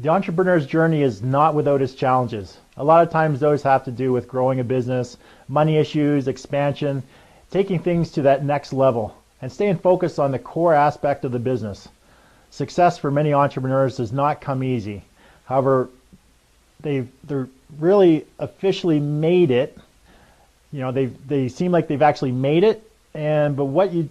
The entrepreneur's journey is not without its challenges. A lot of times those have to do with growing a business, money issues, expansion, taking things to that next level, and staying focused on the core aspect of the business. Success for many entrepreneurs does not come easy. However, they're really officially made it. You know, they seem like they've actually made it, but what you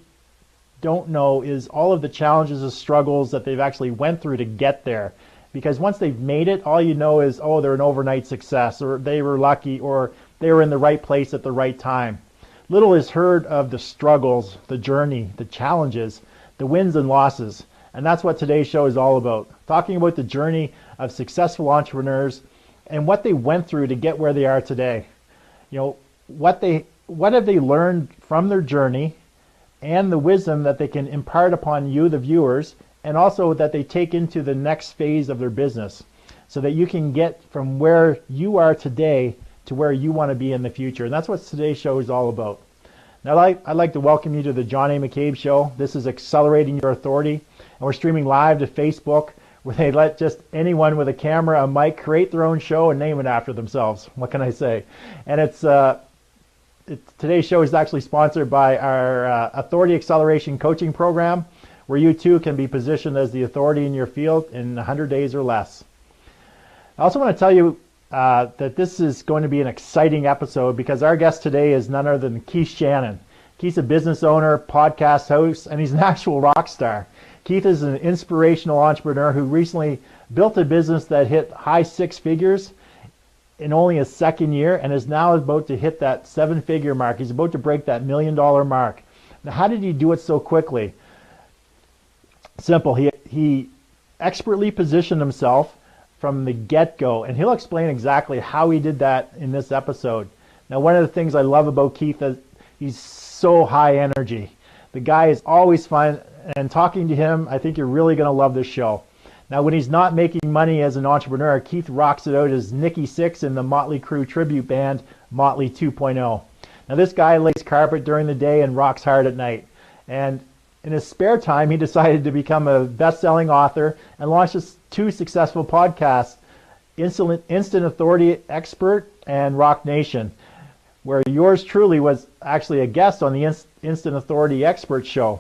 don't know is all of the challenges and struggles that they've actually went through to get there. Because once they've made it, all you know is, oh, they're an overnight success, or they were lucky, or they were in the right place at the right time. Little is heard of the struggles, the journey, the challenges, the wins and losses. And that's what today's show is all about. Talking about the journey of successful entrepreneurs and what they went through to get where they are today. You know, what have they learned from their journey, and the wisdom that they can impart upon you, the viewers, and also that they take into the next phase of their business so that you can get from where you are today to where you want to be in the future. And that's what today's show is all about. Now, I'd like to welcome you to the John A. McCabe Show. This is Accelerating Your Authority, and we're streaming live to Facebook, where they let just anyone with a camera, a mic, create their own show and name it after themselves. What can I say? And today's show is actually sponsored by our Authority Acceleration Coaching Program, where you too can be positioned as the authority in your field in 100 days or less. I also want to tell you that this is going to be an exciting episode because our guest today is none other than Keith Shannon. Keith's a business owner, podcast host, and he's an actual rock star. Keith is an inspirational entrepreneur who recently built a business that hit high six figures in only his second year and is now about to hit that seven-figure mark. He's about to break that $1 million mark. Now, how did he do it so quickly? Simple. He expertly positioned himself from the get-go, and he'll explain exactly how he did that in this episode. Now, one of the things I love about Keith is he's so high energy. The guy is always fun, and talking to him, I think you're really going to love this show. Now, when he's not making money as an entrepreneur, Keith rocks it out as Nikki Sixx in the Motley Crue tribute band Motley 2.0. Now, this guy lays carpet during the day and rocks hard at night. And in his spare time, he decided to become a best-selling author and launched two successful podcasts, Instant Authority Expert and Rock Nation, where yours truly was actually a guest on the Instant Authority Expert show.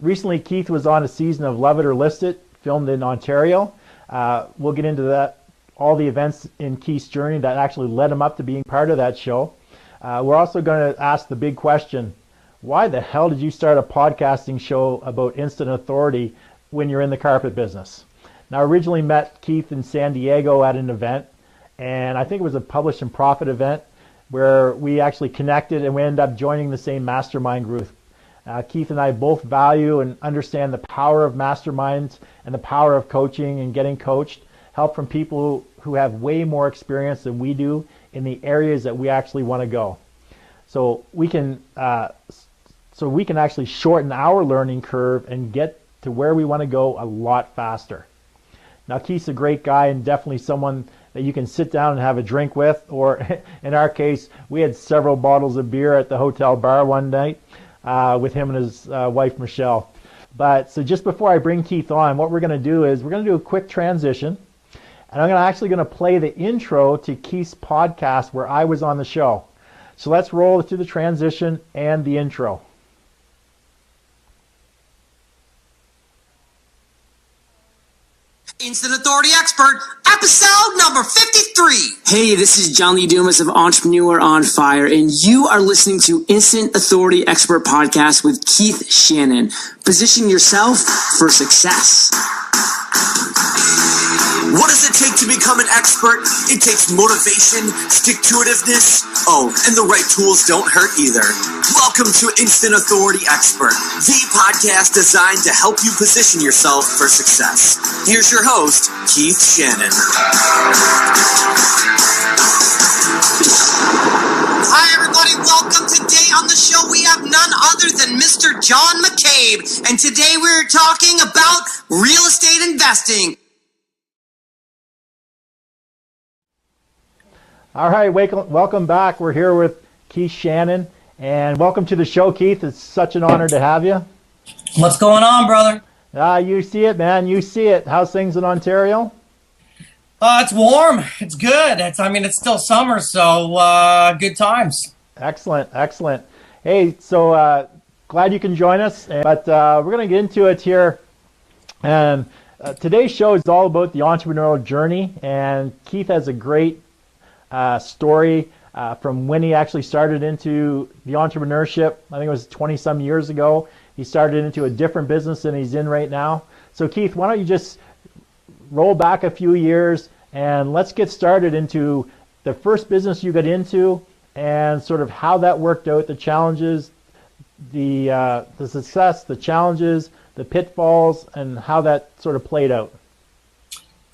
Recently, Keith was on a season of Love It or List It, filmed in Ontario. We'll get into that, all the events in Keith's journey that actually led him up to being part of that show. We're also going to ask the big question: why the hell did you start a podcasting show about instant authority when you're in the carpet business? Now, I originally met Keith in San Diego at an event, and I think it was a Publish and Profit event where we actually connected and we ended up joining the same mastermind group. Keith and I both value and understand the power of masterminds and the power of coaching and getting coached, help from people who have way more experience than we do in the areas that we actually want to go. So we can actually shorten our learning curve and get to where we want to go a lot faster. Now, Keith's a great guy and definitely someone that you can sit down and have a drink with, or in our case, we had several bottles of beer at the hotel bar one night with him and his wife, Michelle. So just before I bring Keith on, what we're going to do is we're going to do a quick transition, and I'm actually going to play the intro to Keith's podcast where I was on the show. So let's roll to the transition and the intro. Instant Authority Expert, episode number 53. Hey, this is John Lee Dumas of Entrepreneur on Fire, and you are listening to Instant Authority Expert Podcast with Keith Shannon. Position yourself for success. What does it take to become an expert? It takes motivation, stick-to-itiveness, and the right tools don't hurt either. Welcome to Instant Authority Expert, the podcast designed to help you position yourself for success. Here's your host, Keith Shannon. Hi, everybody. Welcome. Today on the show, we have none other than Mr. John McCabe, and today we're talking about real estate investing. All right, welcome back. We're here with Keith Shannon, and welcome to the show, Keith. It's such an honor to have you. What's going on, brother? You see it, man. You see it. How's things in Ontario? It's warm. It's good. It's still summer, so good times. Excellent, excellent. Hey, so glad you can join us, but we're going to get into it here. And today's show is all about the entrepreneurial journey, and Keith has a great story from when he actually started into the entrepreneurship. I think it was 20-some years ago. He started into a different business than he's in right now. So Keith, why don't you just roll back a few years and let's get started into the first business you got into and sort of how that worked out, the challenges, the success, the challenges, the pitfalls, and how that sort of played out.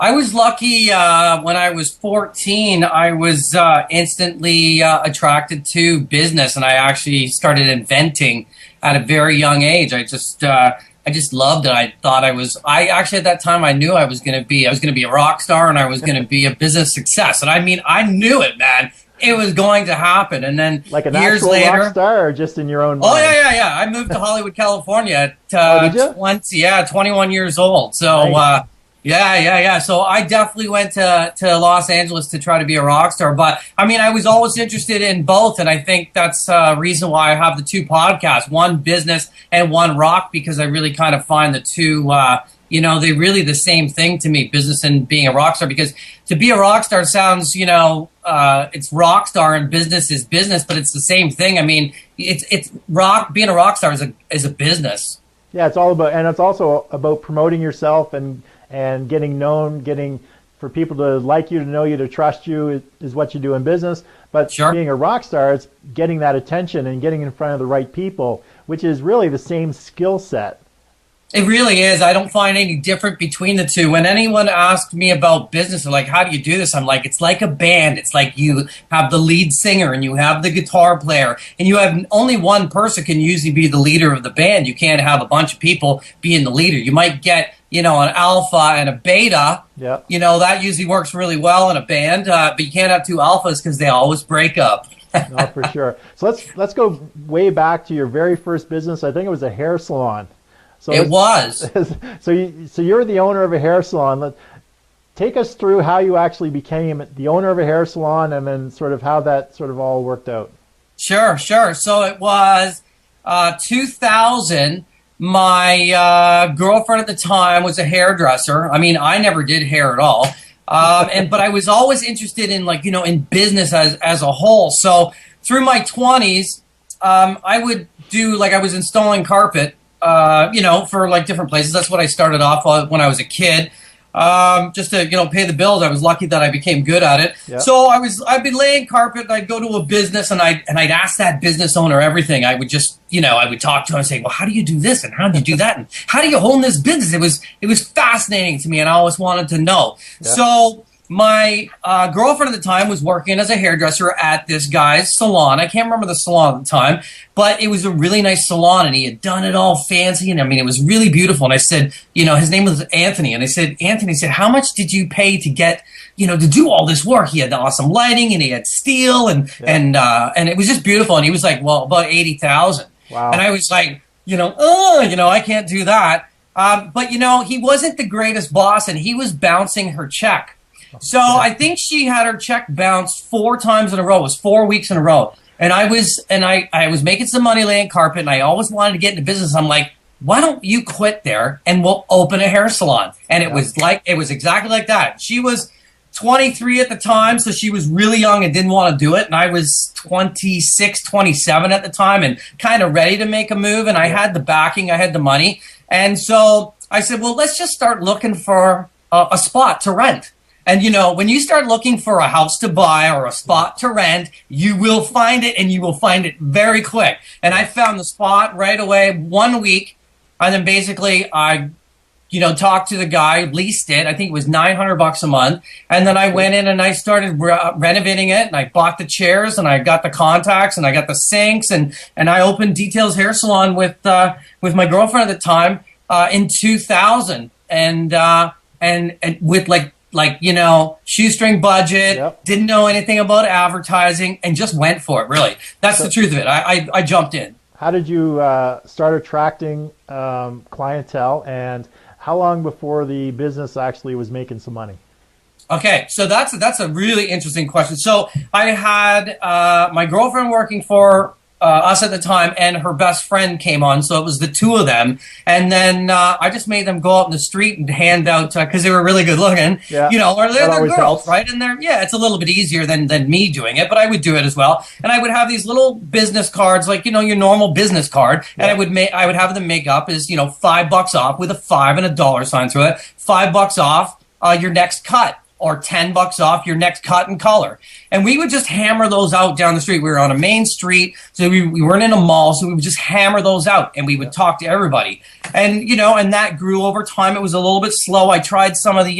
I was lucky when I was 14. I was instantly attracted to business, and I actually started inventing at a very young age. I just loved it. I thought I actually at that time I knew I was going to be a rock star, and I was going to be a business success. And I knew it, man. It was going to happen. And then like an years actual later, rock star, or just in your own mind? Oh yeah. I moved to Hollywood, California at 21 years old. So nice. Yeah. So I definitely went to Los Angeles to try to be a rock star. But I was always interested in both, and I think that's a reason why I have the two podcasts, one business and one rock, because I really kind of find the two, they're really the same thing to me, business and being a rock star. Because to be a rock star sounds, it's rock star and business is business, but it's the same thing. Being a rock star is a business. Yeah, it's all about, and it's also about promoting yourself and getting known, for people to like you, to know you, to trust you is what you do in business. But sure. Being a rock star, it's getting that attention and getting in front of the right people, which is really the same skill set. It really is. I don't find any different between the two. When anyone asks me about business, they're like, how do you do this? I'm like, it's like a band. It's like you have the lead singer and you have the guitar player, and you have only one person can usually be the leader of the band. You can't have a bunch of people being the leader. You might get, an alpha and a beta. Yeah. That usually works really well in a band, but you can't have two alphas because they always break up. No, for sure. So let's go way back to your very first business. I think it was a hair salon. So it was. So you're the owner of a hair salon. Take us through how you actually became the owner of a hair salon, and then sort of how that sort of all worked out. Sure. So it was 2000. My girlfriend at the time was a hairdresser. I never did hair at all. But I was always interested in in business as a whole. So through my 20s, I would do I was installing carpet, for different places. That's what I started off when I was a kid. Just to, pay the bills. I was lucky that I became good at it. Yep. So I'd be laying carpet, and I'd go to a business, and I'd ask that business owner everything. I would just, I would talk to him and say, well, how do you do this? And how do you do that? And how do you own this business? It was fascinating to me, and I always wanted to know. Yep. So my girlfriend at the time was working as a hairdresser at this guy's salon. I can't remember the salon at the time, but it was a really nice salon, and he had done it all fancy, and it was really beautiful. And I said, his name was Anthony, and I said, Anthony, how much did you pay to get, to do all this work? He had the awesome lighting, and he had steel, and it was just beautiful. And he was like, well, about $80,000. Wow. And I was like, I can't do that. But he wasn't the greatest boss, and he was bouncing her check. So I think she had her check bounced 4 times in a row. It was 4 weeks in a row. And I was making some money laying carpet, and I always wanted to get into business. I'm like, why don't you quit there and we'll open a hair salon? And it was exactly like that. She was 23 at the time, so she was really young and didn't want to do it. And I was 26, 27 at the time and kind of ready to make a move. And I had the backing, I had the money. And so I said, well, let's just start looking for a spot to rent. And, when you start looking for a house to buy or a spot to rent, you will find it, and you will find it very quick. And I found the spot right away, 1 week. And then basically I, talked to the guy, leased it. I think it was $900 a month. And then I went in and I started renovating it, and I bought the chairs, and I got the contacts, and I got the sinks, and I opened Details Hair Salon with my girlfriend at the time in 2000. And with shoestring budget, yep. Didn't know anything about advertising, and just went for it, really. That's the truth of it. I jumped in. How did you start attracting clientele, and how long before the business actually was making some money? Okay, so that's a really interesting question. So I had my girlfriend working for us at the time, and her best friend came on. So it was the two of them, and then I just made them go out in the street and hand out because they were really good looking. Yeah, you know, or they're girls, helps. right? And it's a little bit easier than me doing it, but I would do it as well. And I would have these little business cards, like your normal business card, and I would have them make up as $5 off with a 5 and a dollar sign through it. $5 off your next cut. Or $10 off your next cut and color. And we would just hammer those out down the street. We were on a main street, so we weren't in a mall, so we would just hammer those out, and we would talk to everybody. And, and that grew over time. It was a little bit slow. I tried some of the,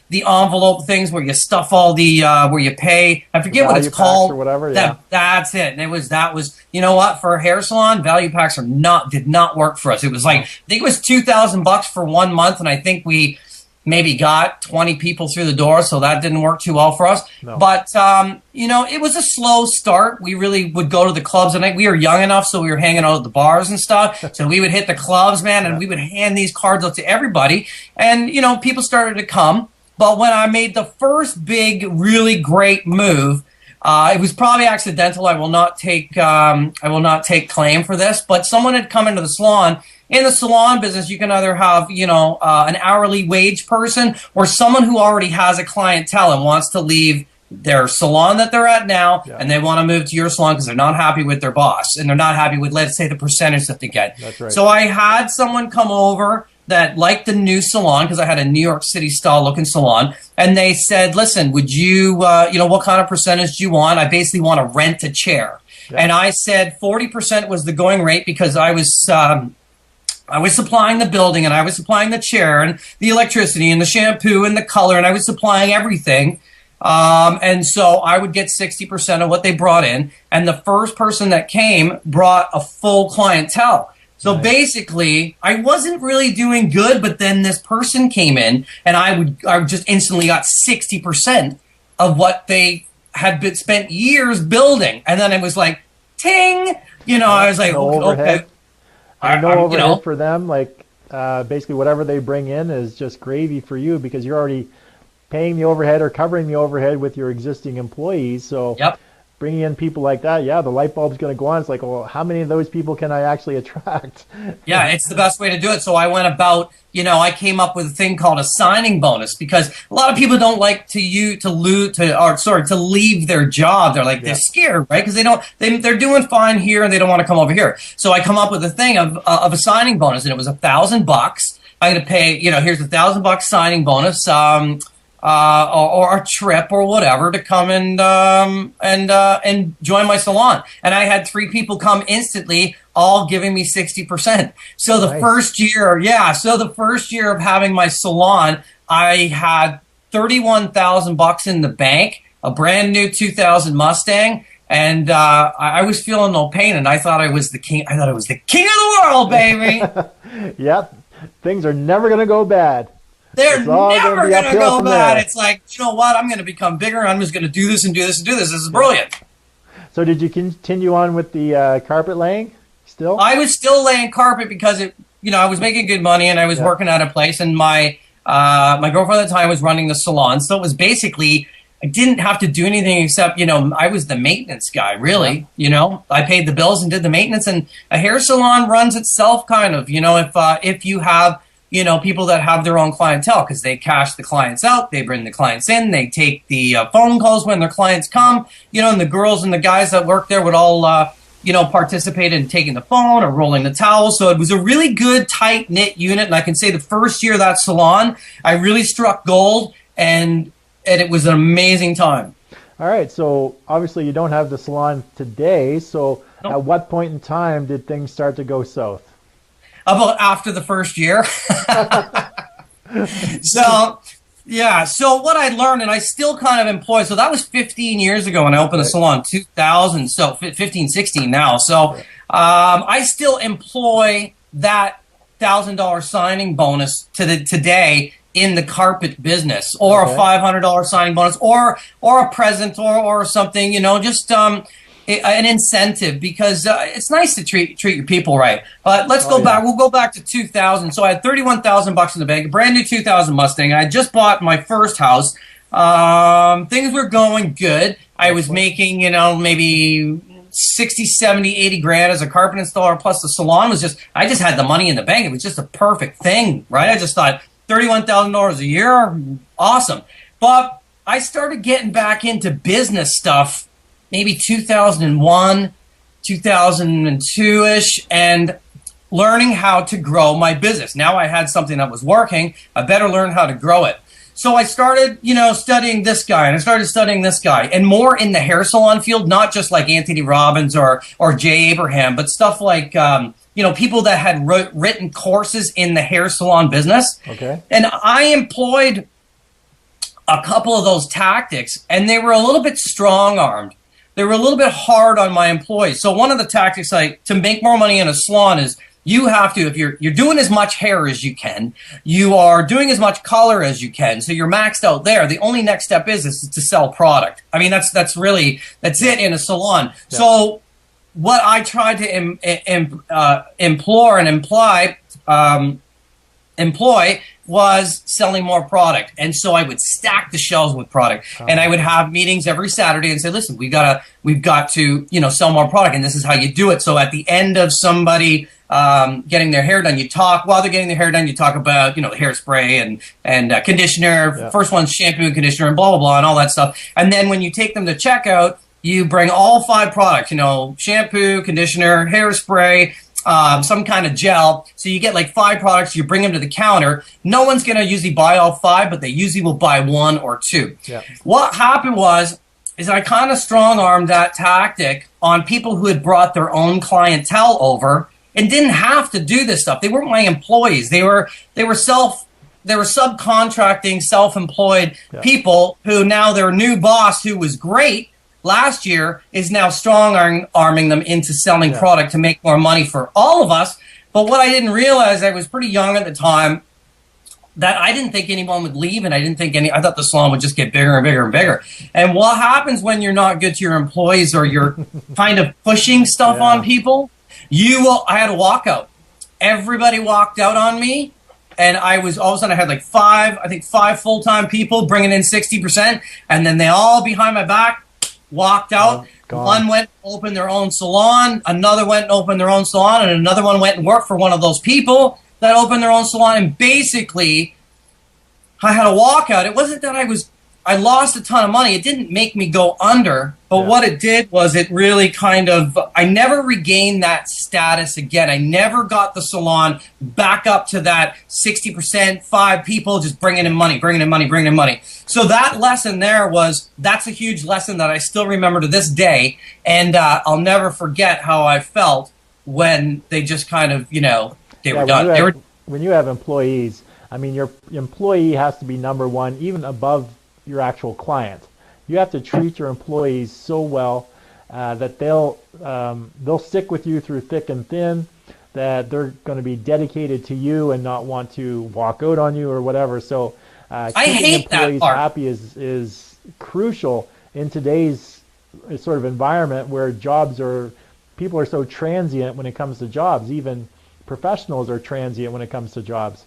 the envelope things where you stuff all the, where you pay. I forget what it's called. Or whatever, That's it. And that was, you know what, for a hair salon, value packs did not work for us. It was like, I think it was $2,000 for 1 month, and I think we maybe got 20 people through the door, so that didn't work too well for us. No. But, it was a slow start. We really would go to the clubs, and we were young enough, so we were hanging out at the bars and stuff. So we would hit the clubs, man, and we would hand these cards out to everybody. And, people started to come. But when I made the first big, really great move, it was probably accidental. I will not take claim for this, but someone had come into the salon. In the salon business, you can either have, an hourly wage person or someone who already has a clientele and wants to leave their salon that they're at now, and they want to move to your salon because they're not happy with their boss and they're not happy with, let's say, the percentage that they get. That's right. So I had someone come over that liked the new salon because I had a New York City style looking salon, and they said, listen, would you, what kind of percentage do you want? I basically want to rent a chair. Yeah. And I said 40% was the going rate because I was supplying the building, and I was supplying the chair and the electricity and the shampoo and the color, and I was supplying everything. And so I would get 60% of what they brought in. And the first person that came brought a full clientele. So basically, I wasn't really doing good, but then this person came in, and I just instantly got 60% of what they had spent years building. And then it was like, ting! I was like, okay. No overhead for them. Like basically, whatever they bring in is just gravy for you because you're already paying the overhead or covering the overhead with your existing employees. So bringing in people like that, the light bulb's going to go on. It's like, well, how many of those people can I actually attract? Yeah, it's the best way to do it. So I went about, I came up with a thing called a signing bonus because a lot of people don't like to leave their job. They're like, they're scared, right? Because they're doing fine here and they don't want to come over here. So I come up with a thing of a signing bonus, and it was $1,000. I'm going to pay, here's $1,000 signing bonus. Or a trip or whatever to come and join my salon. And I had 3 people come instantly, all giving me 60%. So the first year of having my salon, I had $31,000 in the bank, a brand new 2000 Mustang. And I was feeling no pain, and I thought I was the king. I thought I was the king of the world, baby. Yep, things are never going to go bad. They're never going to go bad. It's like, you know what? I'm going to become bigger. I'm just going to do this and do this and do this. This is brilliant. So did you continue on with the carpet laying still? I was still laying carpet because I was making good money, and I was working at a place, and my girlfriend at the time was running the salon. So it was basically, I didn't have to do anything except, I was the maintenance guy, really. I paid the bills and did the maintenance, and a hair salon runs itself kind of, if you have, people that have their own clientele, because they cash the clients out, they bring the clients in, they take the phone calls when their clients come, and the girls and the guys that work there would all, participate in taking the phone or rolling the towel. So it was a really good, tight-knit unit. And I can say the first year of that salon, I really struck gold, and it was an amazing time. All right. So obviously you don't have the salon today. So at what point in time did things start to go south? About after the first year. So what I learned, and I still kind of employ, so that was 15 years ago when I opened the salon, 2000, so 15, 16 now. So I still employ that $1,000 signing bonus today in the carpet business, or a $500 signing bonus, or a present, or something, an incentive because it's nice to treat your people right. But let's go back. We'll go back to 2000. So I had $31,000 in the bank, a brand new 2000 Mustang. I had just bought my first house. Things were going good. I was making, maybe 60, 70, 80 grand as a carpet installer. Plus the salon was I just had the money in the bank. It was just a perfect thing, right? I just thought $31,000 a year, awesome. But I started getting back into business stuff maybe 2001, 2002-ish, and learning how to grow my business. Now I had something that was working. I better learn how to grow it. So I started, studying this guy, and I started studying this guy, and more in the hair salon field, not just like Anthony Robbins or Jay Abraham, but stuff like, people that had written courses in the hair salon business. Okay. And I employed a couple of those tactics, and they were a little bit strong-armed. They were a little bit hard on my employees. So one of the tactics to make more money in a salon is you have to, if you're doing as much hair as you can, you are doing as much color as you can, so you're maxed out there. The only next step is to sell product. I mean, that's it in a salon. Yeah. So what I tried to employ was selling more product. And so I would stack the shelves with product. And I would have meetings every Saturday and say, listen, we've got to, sell more product, and this is how you do it. So at the end of somebody getting their hair done, while they're getting their hair done, you talk about, hairspray and conditioner. Yeah. First one's shampoo and conditioner and blah, blah, blah, and all that stuff. And then when you take them to checkout, you bring all 5 products, shampoo, conditioner, hairspray, some kind of gel. So you get like 5 products, you bring them to the counter. No one's going to usually buy all 5, but they usually will buy 1 or 2. Yeah. What happened is I kind of strong-armed that tactic on people who had brought their own clientele over and didn't have to do this stuff. They weren't my employees. They were subcontracting, self-employed people who now their new boss, who was great last year, is now strong-arming them into selling product to make more money for all of us. But what I didn't realize, I was pretty young at the time, that I didn't think anyone would leave, and I thought the salon would just get bigger and bigger and bigger. And what happens when you're not good to your employees, or you're kind of pushing stuff on people, I had a walkout. Everybody walked out on me. And all of a sudden I had like 5 full-time people bringing in 60%. And then they all behind my back walked out. One went and opened their own salon. Another went and opened their own salon. And another one went and worked for one of those people that opened their own salon. And basically, I had a walkout. It wasn't that I lost a ton of money. It didn't make me go under. But what it did was it really I never regained that status again. I never got the salon back up to that 60%, 5 people just bringing in money. So that lesson that's a huge lesson that I still remember to this day. And I'll never forget how I felt when they just kind of, they were done. When you have employees, I mean, your employee has to be number one, even above your actual client. You have to treat your employees so well that they'll stick with you through thick and thin, that they're going to be dedicated to you and not want to walk out on you or whatever. So keeping employees happy is crucial in today's sort of environment where people are so transient when it comes to jobs. Even professionals are transient when it comes to jobs.